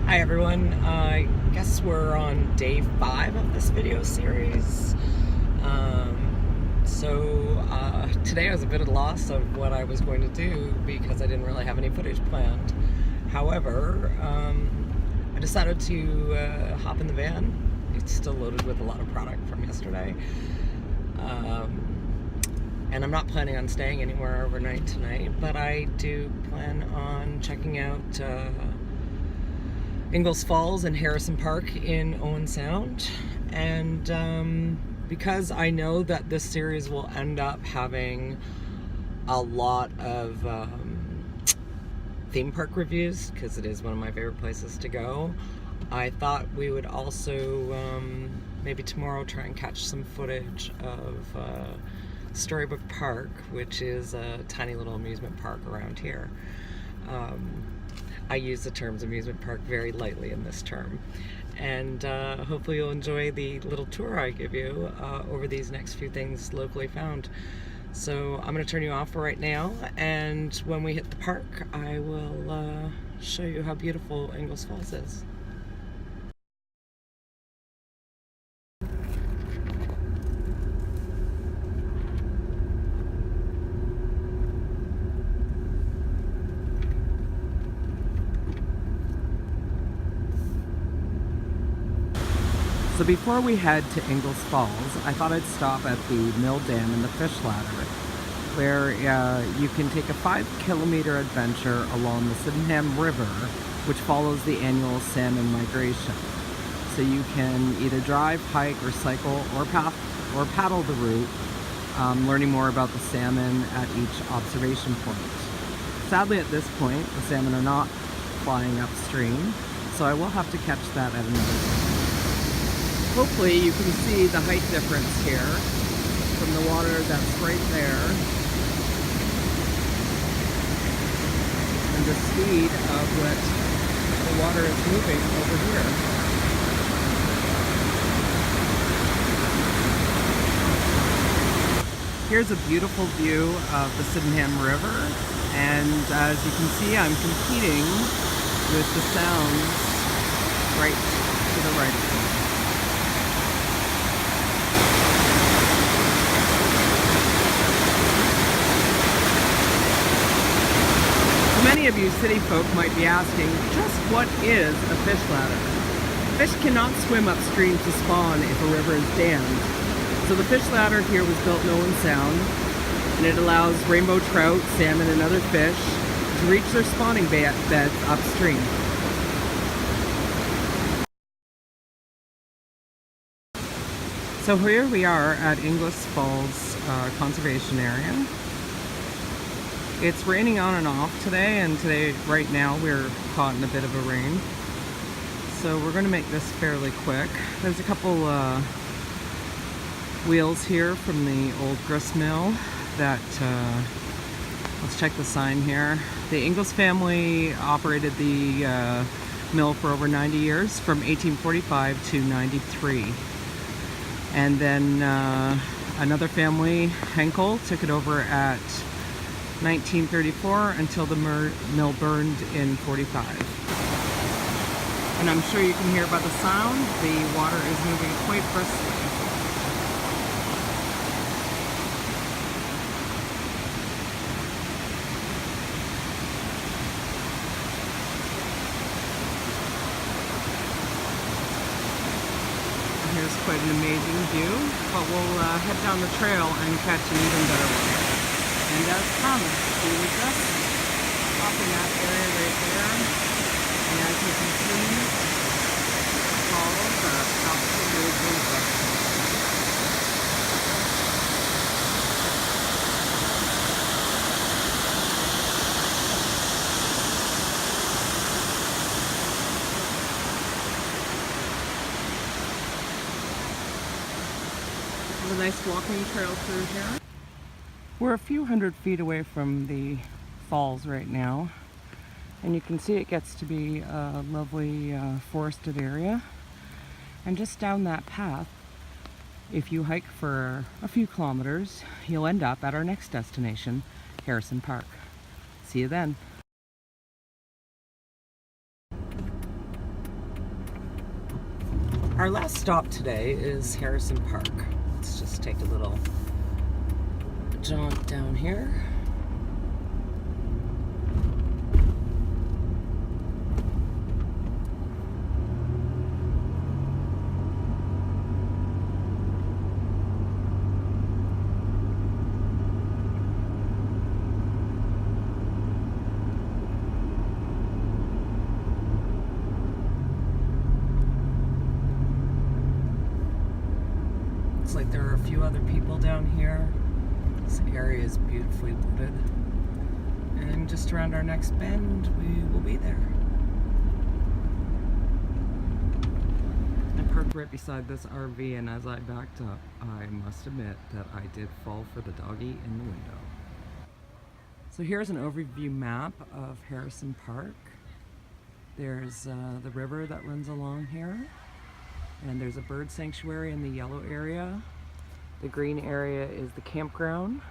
Hi everyone, I guess we're on day 5 of this video series. Today I was a bit at a loss of what I was going to do because I didn't really have any footage planned. However, I decided to hop in the van. It's still loaded with a lot of product from yesterday. And I'm not planning on staying anywhere overnight tonight, but I do plan on checking out Inglis Falls and Harrison Park in Owen Sound. And because I know that this series will end up having a lot of theme park reviews, because it is one of my favorite places to go, I thought we would also maybe tomorrow try and catch some footage of Storybook Park, which is a tiny little amusement park around here. I use the terms amusement park very lightly in this term. And hopefully you'll enjoy the little tour I give you over these next few things locally found. So I'm going to turn you off for right now, and when we hit the park, I will show you how beautiful Inglis Falls is. So before we head to Inglis Falls, I thought I'd stop at the mill dam and the fish ladder, where you can take a 5-kilometer adventure along the Sydenham River, which follows the annual salmon migration. So you can either drive, hike, or cycle, or paddle the route, learning more about the salmon at each observation point. Sadly, at this point, the salmon are not flying upstream, so I will have to catch that at another time. Hopefully you can see the height difference here from the water that's right there and the speed of what the water is moving over here. Here's a beautiful view of the Sydenham River, and as you can see, I'm competing with the sounds right to the right of me. Many of you city folk might be asking, just what is a fish ladder? Fish cannot swim upstream to spawn if a river is dammed. So the fish ladder here was built in Owen Sound, and it allows rainbow trout, salmon, and other fish to reach their spawning beds upstream. So here we are at Inglis Falls Conservation Area. It's raining on and off today, and right now, we're caught in a bit of a rain. So we're going to make this fairly quick. There's a couple wheels here from the old grist mill that, let's check the sign here. The Inglis family operated the mill for over 90 years, from 1845 to 93. And then another family, Henkel, took it over at 1934 until the mill burned in 45. And I'm sure you can hear by the sound, the water is moving quite briskly. Here's quite an amazing view, but we'll head down the trail and catch an even better one. And as promised, we were just up in that area right there, and as you can see, the falls are absolutely breathtaking. There's a nice walking trail through here. We're a few hundred feet away from the falls right now, and you can see it gets to be a lovely forested area. And just down that path, if you hike for a few kilometers, you'll end up at our next destination, Harrison Park. See you then. Our last stop today is Harrison Park. Let's just take a little jaunt down here. Like there are a few other people down here. This area is beautifully wooded. And just around our next bend, we will be there. I parked right beside this RV, and as I backed up, I must admit that I did fall for the doggy in the window. So here's an overview map of Harrison Park. There's the river that runs along here. And there's a bird sanctuary in the yellow area. The green area is the campground.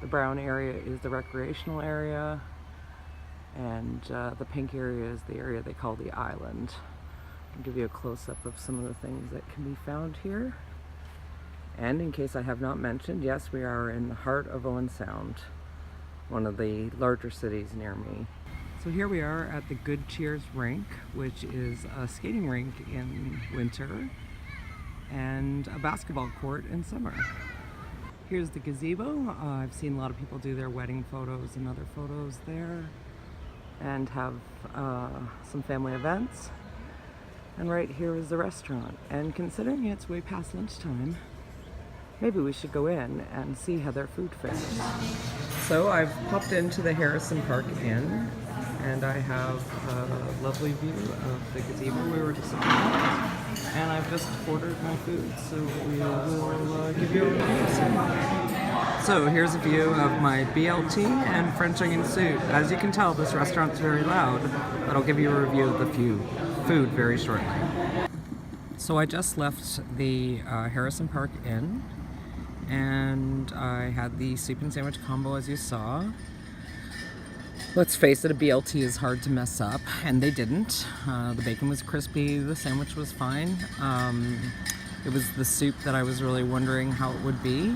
The brown area is the recreational area. And the pink area is the area they call the island. I'll give you a close-up of some of the things that can be found here. And in case I have not mentioned, yes, we are in the heart of Owen Sound, one of the larger cities near me. So here we are at the Good Cheers rink, which is a skating rink in winter and a basketball court in summer. Here's the gazebo. I've seen a lot of people do their wedding photos and other photos there and have some family events. And right here is the restaurant. And considering it's way past lunchtime, maybe we should go in and see how their food fares. So I've popped into the Harrison Park Inn, and I have a lovely view of the gazebo we were just looking at. And I've just ordered my food, so we will give you a review. So here's a view of my BLT and French onion soup. As you can tell, this restaurant's very loud, but I'll give you a review of the food very shortly. So I just left the Harrison Park Inn, and I had the soup and sandwich combo, as you saw. Let's face it, a BLT is hard to mess up, and they didn't. The bacon was crispy, the sandwich was fine. It was the soup that I was really wondering how it would be.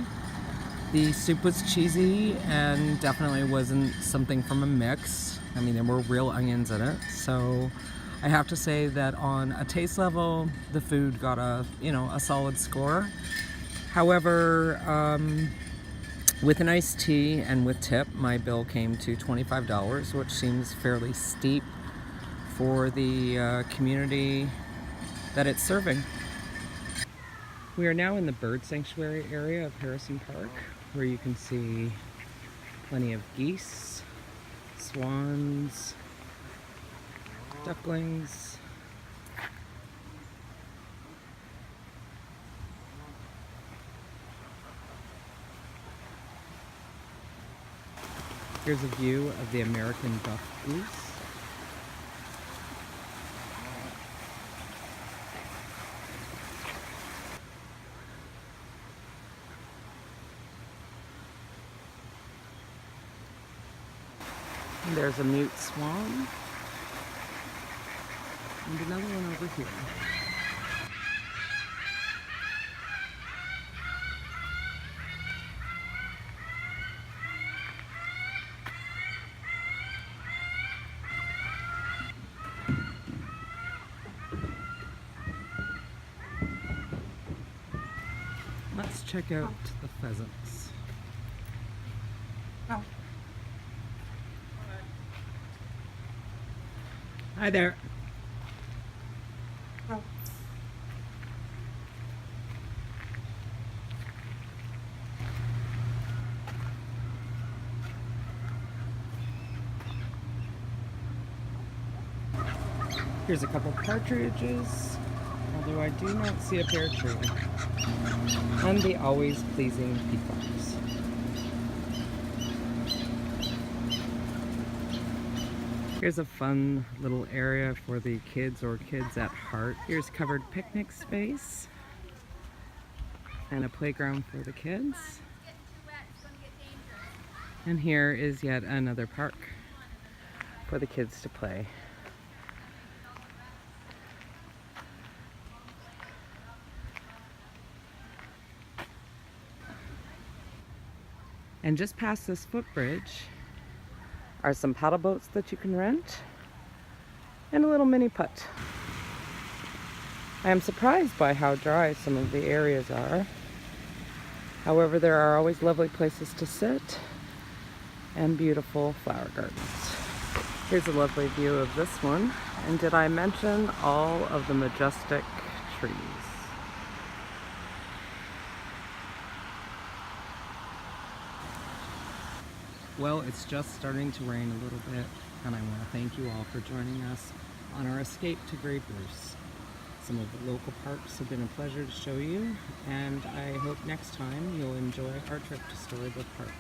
The soup was cheesy and definitely wasn't something from a mix. I mean, there were real onions in it, so I have to say that on a taste level, the food got a solid score. However, with an iced tea and with tip, my bill came to $25, which seems fairly steep for the community that it's serving. We are now in the bird sanctuary area of Harrison Park, where you can see plenty of geese, swans, ducklings. Here's a view of the American buff goose. And there's a mute swan. And another one over here. Let's check out the pheasants. Oh. Hi there. Oh. Here's a couple partridges, although I do not see a pear tree. And the always pleasing peacocks. Here's a fun little area for the kids or kids at heart. Here's covered picnic space and a playground for the kids. And here is yet another park for the kids to play. And just past this footbridge are some paddle boats that you can rent and a little mini putt. I am surprised by how dry some of the areas are. However, there are always lovely places to sit and beautiful flower gardens. Here's a lovely view of this one. And did I mention all of the majestic trees? Well, it's just starting to rain a little bit, and I want to thank you all for joining us on our escape to Grey Bruce. Some of the local parks have been a pleasure to show you, and I hope next time you'll enjoy our trip to Storybook Park.